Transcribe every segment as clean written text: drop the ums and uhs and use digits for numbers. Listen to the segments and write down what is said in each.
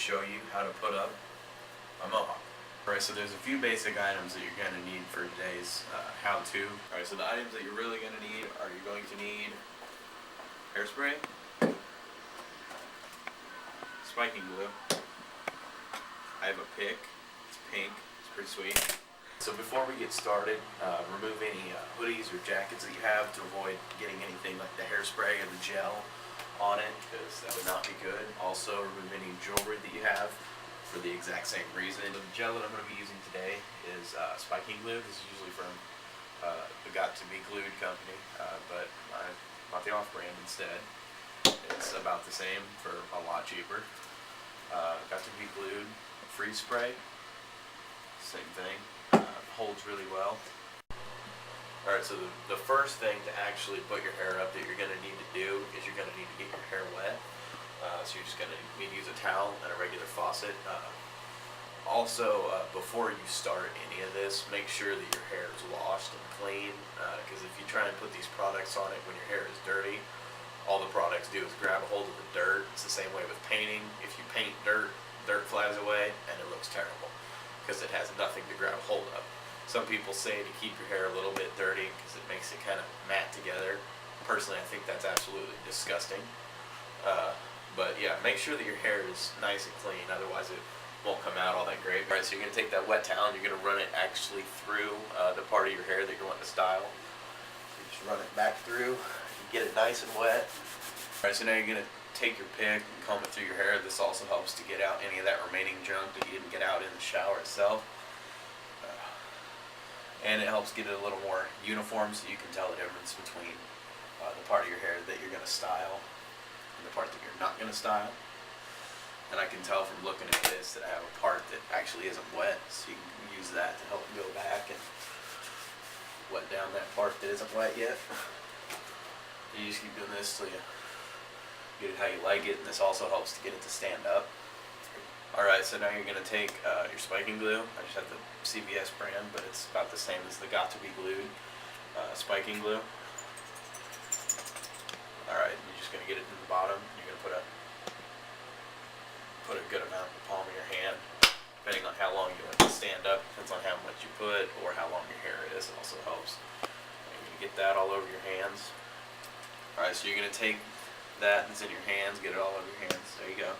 show you how to put up a mohawk. Alright, so there's a few basic items that you're going to need for today's how-to. Alright, so the items that you're really going to need are you're going to need hairspray, spiking glue. I have a pick. It's pink. It's pretty sweet. So before we get started, remove any hoodies or jackets that you have to avoid getting anything like the hairspray or the gel on it, because that would not be good. Also, remove any jewelry that you have for the exact same reason. The gel that I'm going to be using today is spiking glue. This is usually from the Got To Be Glued company, but I bought the off-brand instead. It's about the same for a lot cheaper. Got To Be Glued freeze spray, same thing, holds really well. Alright, so the first thing to actually put your hair up that you're going to need to do is you're going to need to get your hair wet. So you're just going to need to use a towel and a regular faucet. Also, before you start any of this, make sure that your hair is washed and clean, because if you try and put these products on it when your hair is dirty, all the products do is grab a hold of the dirt. It's the same way with painting. If you paint dirt, dirt flies away and it looks terrible because it has nothing to grab hold of. Some people say to keep your hair a little bit dirty because it makes it kind of matte together. Personally, I think that's absolutely disgusting. But yeah, make sure that your hair is nice and clean, otherwise it won't come out all that great. Alright, so you're going to take that wet towel and you're going to run it actually through the part of your hair that you're wanting to style. You just run it back through, you get it nice and wet. Alright, so now you're going to take your pick and comb it through your hair. This also helps to get out any of that remaining junk that you didn't get out in the shower itself. And it helps get it a little more uniform so you can tell the difference between the part of your hair that you're going to style and the part that you're not going to style. And I can tell from looking at this that I have a part that actually isn't wet, so you can use that to help go back and wet down that part that isn't wet yet. You just keep doing this till you get it how you like it, and this also helps to get it to stand up. Alright, so now you're going to take your spiking glue. I just have the CVS brand, but it's about the same as the Got To Be Glued spiking glue. Alright, you're just going to get it in the bottom. You're going to put a good amount in the palm of your hand, depending on how long you want it to stand up. Depends on how much you put or how long your hair is. It also helps. And you're going to get that all over your hands. Alright, so you're going to take that that's in your hands, get it all over your hands. There you go.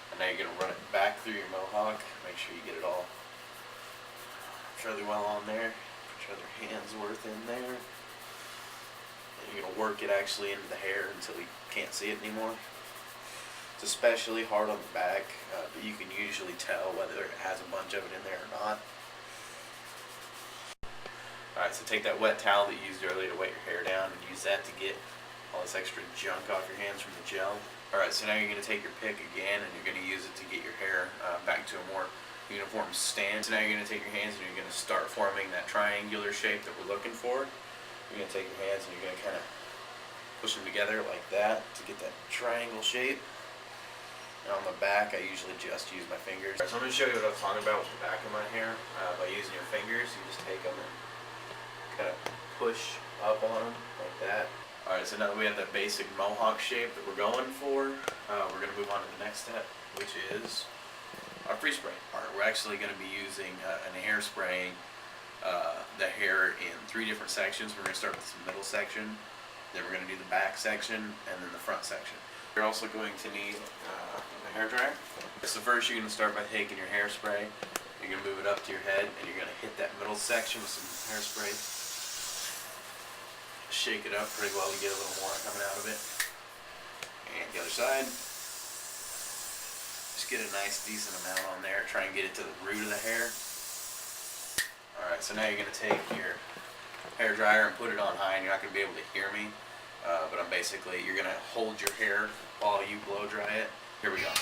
And now you're going to run it back through your mohawk. Make sure you get it all fairly well on there. Put your other hand's worth in there. And you're going to work it actually into the hair until you can't see it anymore. It's especially hard on the back, but you can usually tell whether it has a bunch of it in there or not. Alright, so take that wet towel that you used earlier to wet your hair down and use that to get all this extra junk off your hands from the gel. Alright, so now you're going to take your pick again and you're going to use it to get your hair back to a more uniform stand. So now you're going to take your hands and you're going to start forming that triangular shape that we're looking for. You're going to take your hands and you're going to kind of push them together like that to get that triangle shape. And on the back, I usually just use my fingers. So I'm going to show you what I was talking about with the back of my hair. By using your fingers, you just take them and kind of push up on them like that. Alright, so now that we have that basic mohawk shape that we're going for, we're going to move on to the next step, which is our freeze spray. Alright, we're actually going to be using an hairspray the hair in 3 different sections. We're going to start with the middle section, then we're going to do the back section, and then the front section. You're also going to need a hair dryer. So first you're going to start by taking your hairspray, you're going to move it up to your head, and you're going to hit that middle section with some hairspray. Shake it up pretty well to get a little more coming out of it. And the other side. Just get a nice decent amount on there. Try and get it to the root of the hair. Alright, so now you're going to take your hair dryer and put it on high, and you're not going to be able to hear me. But you're going to hold your hair while you blow dry it. Here we go.